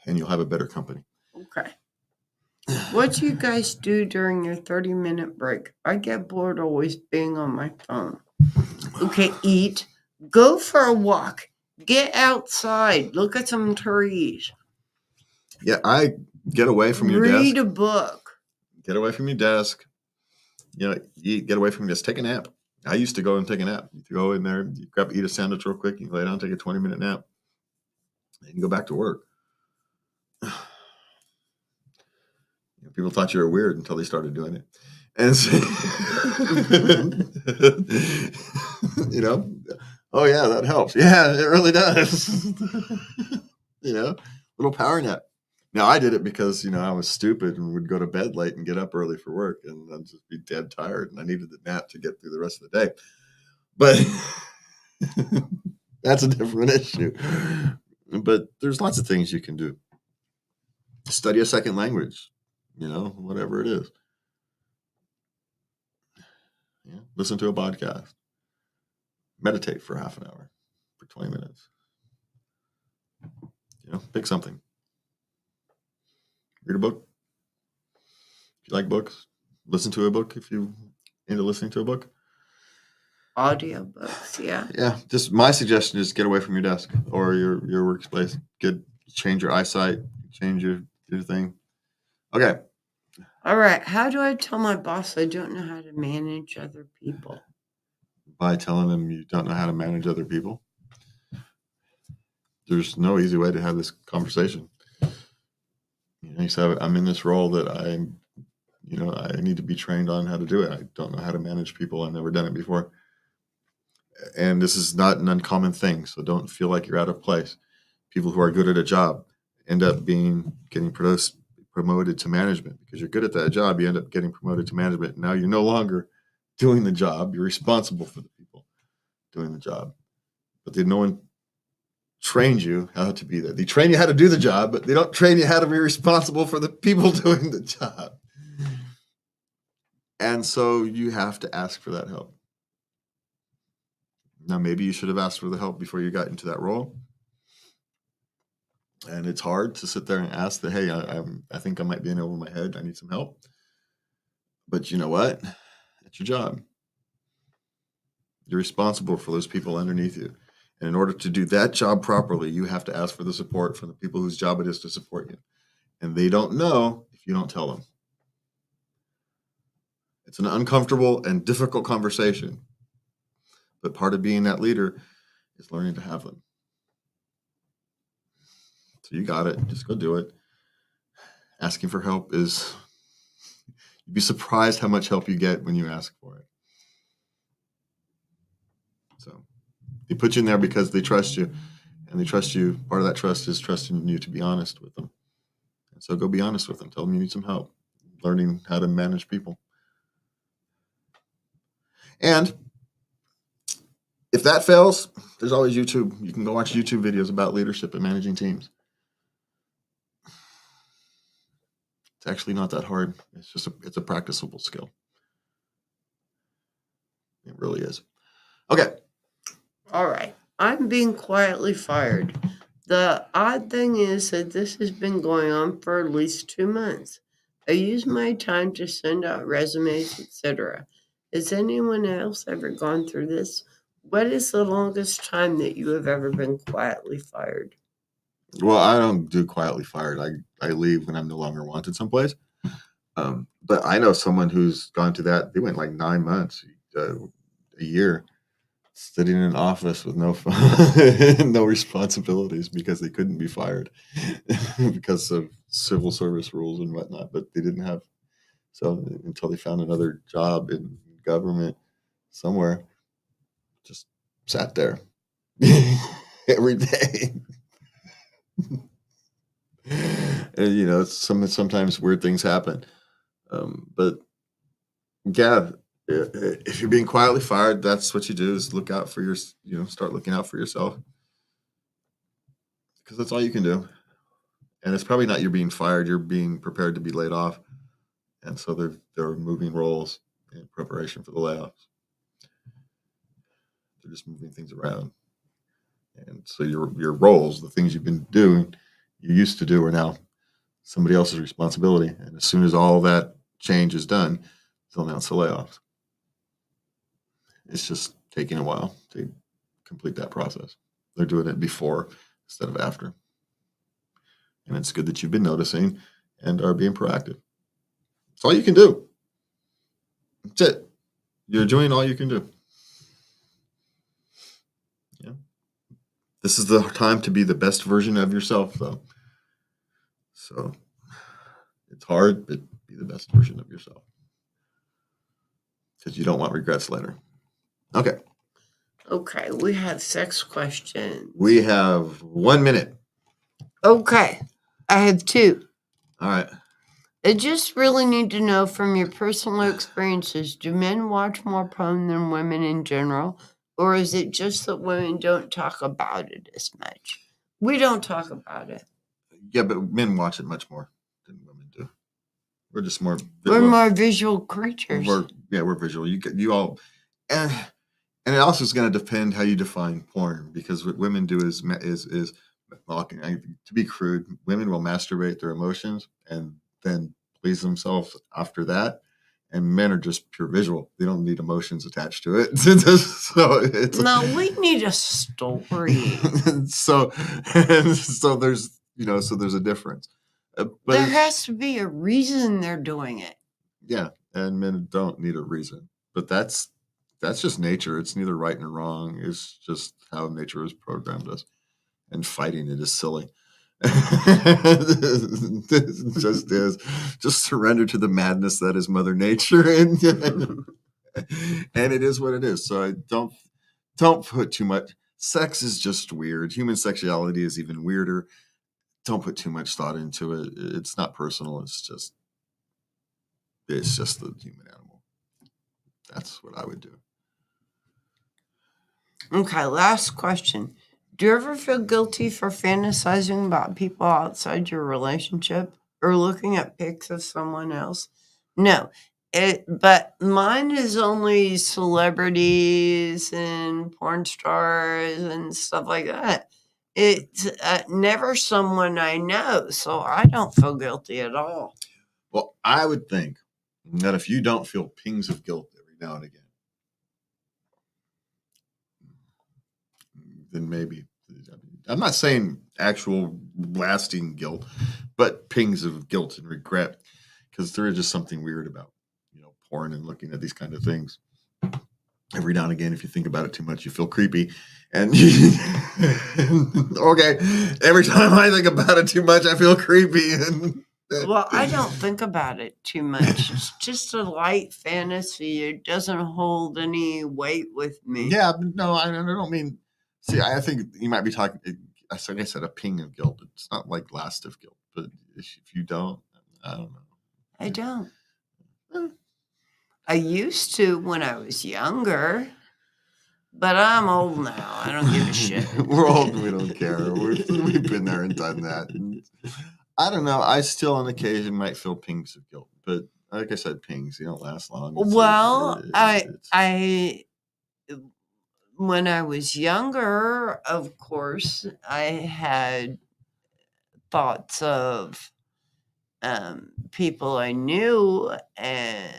and you'll have a better company. Okay. What do you guys do during your 30-minute break? I get bored always being on my phone. Okay, eat, go for a walk, get outside, look at some trees. Yeah, I get away from your desk. Read a book. Get away from your desk. Eat, get away from your desk. Take a nap. I used to go and take a nap. You go in there, you eat a sandwich real quick, you lay down, take a 20-minute nap, and you go back to work. People thought you were weird until they started doing it. And so, oh yeah, that helps. Yeah, it really does. Little power nap. Now I did it because, I was stupid and would go to bed late and get up early for work and I'd just be dead tired and I needed the nap to get through the rest of the day. But that's a different issue. But there's lots of things you can do. Study a second language. Whatever it is. Yeah. Listen to a podcast. Meditate for half an hour, for 20 minutes. Pick something. Read a book. If you like books, listen to a book if you're into listening to a book. Audiobooks, yeah. Yeah, just my suggestion is get away from your desk or your workspace. Change your eyesight, change your thing. Okay. All right. How do I tell my boss I don't know how to manage other people? By telling them you don't know how to manage other people. There's no easy way to have this conversation. You say, I'm in this role that I need to be trained on how to do it. I don't know how to manage people. I've never done it before. And this is not an uncommon thing. So don't feel like you're out of place. People who are good at a job end up getting promoted to management because you're good at that job. You end up getting promoted to management. Now you're no longer doing the job. You're responsible for the people doing the job. But no one trained you how to be there. They train you how to do the job, but they don't train you how to be responsible for the people doing the job. And so you have to ask for that help. Now, maybe you should have asked for the help before you got into that role. And it's hard to sit there and ask that, hey, I think I might be in over my head. I need some help. But you know what? It's your job. You're responsible for those people underneath you. And in order to do that job properly, you have to ask for the support from the people whose job it is to support you. And they don't know if you don't tell them. It's an uncomfortable and difficult conversation. But part of being that leader is learning to have them. So you got it. Just go do it. Asking for help you'd be surprised how much help you get when you ask for it. So they put you in there because they trust you, and they trust you. Part of that trust is trusting you to be honest with them. And so go be honest with them. Tell them you need some help learning how to manage people. And if that fails, there's always YouTube. You can go watch YouTube videos about leadership and managing teams. It's actually not that hard. It's a practicable skill. It really is. Okay. All right. I'm being quietly fired. The odd thing is that this has been going on for at least 2 months. I use my time to send out resumes, etc. Has anyone else ever gone through this? What is the longest time that you have ever been quietly fired? Well, I don't do quietly fired. I leave when I'm no longer wanted someplace. But I know someone who's gone to that. They went like 9 months, a year, sitting in an office with no no responsibilities because they couldn't be fired because of civil service rules and whatnot. But they didn't have until they found another job in government somewhere, just sat there every day. And sometimes weird things happen. But yeah, if you're being quietly fired, that's what you do is look out for start looking out for yourself, because that's all you can do. And it's probably not you're being fired, you're being prepared to be laid off. And so they're moving roles in preparation for the layoffs. They're just moving things around. And so your roles, the things you've been doing, you used to do, are now somebody else's responsibility. And as soon as all that change is done, they'll announce the layoffs. It's just taking a while to complete that process. They're doing it before instead of after. And it's good that you've been noticing and are being proactive. It's all you can do. That's it. You're doing all you can do. Yeah. This is the time to be the best version of yourself, though. So it's hard, but be the best version of yourself, because you don't want regrets later. Okay. Okay, we have 6 questions. We have 1 minute. Okay, I have 2. All right. I just really need to know from your personal experiences, do men watch more porn than women in general? Or is it just that women don't talk about it as much? We don't talk about it. Yeah, but men watch it much more than women do. We're just more. We're more visual creatures. We're visual. You all, and it also is going to depend how you define porn, because what women do is to be crude. Women will masturbate their emotions and then please themselves after that, and men are just pure visual. They don't need emotions attached to it. So it's No, we need a story. so there's so there's a difference. But There has to be a reason they're doing it. yeah, and men don't need a reason. But that's just nature. It's neither right nor wrong. It's just how nature has programmed us. And fighting it is silly. It just is. Just surrender to the madness that is Mother Nature, and it is what it is. So I don't put too much. Sex is just weird. Human sexuality is even weirder. Don't put too much thought into it. It's not personal. It's just the human animal. That's what I would do. Okay, last question. Do you ever feel guilty for fantasizing about people outside your relationship or looking at pics of someone else? No. But mine is only celebrities and porn stars and stuff like that. It's never someone I know, so I don't feel guilty at all. Well, I would think that if you don't feel pings of guilt every now and again, then maybe I'm not saying actual lasting guilt, but pings of guilt and regret, because there is just something weird about porn and looking at these kind of things. Every now and again, if you think about it too much, you feel creepy. And okay, every time I think about it too much, I feel creepy. Well, I don't think about it too much. It's just a light fantasy. It doesn't hold any weight with me. Yeah, but no, I don't mean. See, I think you might be talking. Like I said, a ping of guilt. It's not like last of guilt, but if you don't, I don't know. I don't. I used to when I was younger, but I'm old now. I don't give a shit. We're old and we don't care. We've been there and done that. And I don't know. I still on occasion might feel pings of guilt, but like I said, pings, they don't last long. Well, I when I was younger, of course, I had thoughts of people I knew, and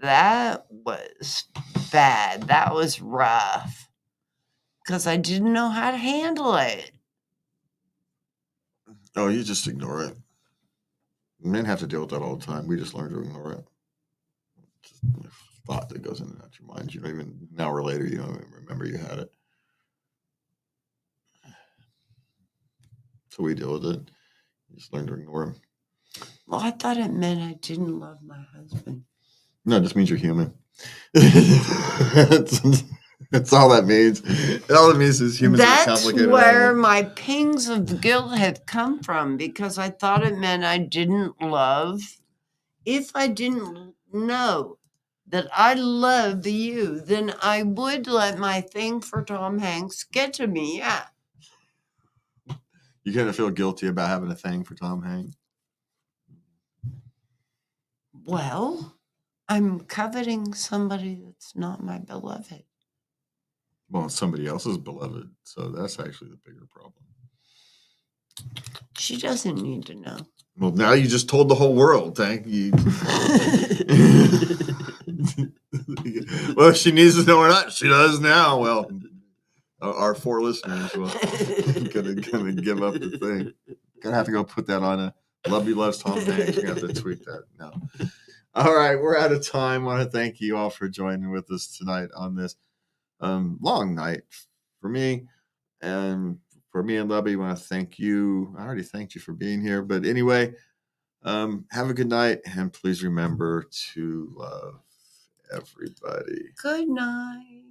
that was bad. That was rough because I didn't know how to handle it. Oh, you just ignore it. Men have to deal with that all the time. We just learn to ignore it. Just a thought that goes in and out your mind. You don't even, an hour later, you don't even remember you had it. So we deal with it. You just learn to ignore them. Well, I thought it meant I didn't love my husband. No, it just means you're human. That's all that means. All it means is humans are complicated. That's where my pings of guilt had come from, because I thought it meant I didn't love. If I didn't know that I love you, then I would let my thing for Tom Hanks get to me. Yeah. You kind of feel guilty about having a thing for Tom Hanks? Well, I'm coveting somebody that's not my beloved. Well, it's somebody else's beloved, so that's actually the bigger problem. She doesn't need to know. Well, now you just told the whole world. Thank you. Well, she needs to know or not. She does now. Well, our 4 listeners will gonna give up the thing. Gonna have to go put that on a Love You Loves Tom Hanks. We're gonna have to tweak that now. All right, we're out of time. I want to thank you all for joining with us tonight on this long night for me. And for me and Lubby, I want to thank you. I already thanked you for being here. But anyway, have a good night. And please remember to love everybody. Good night.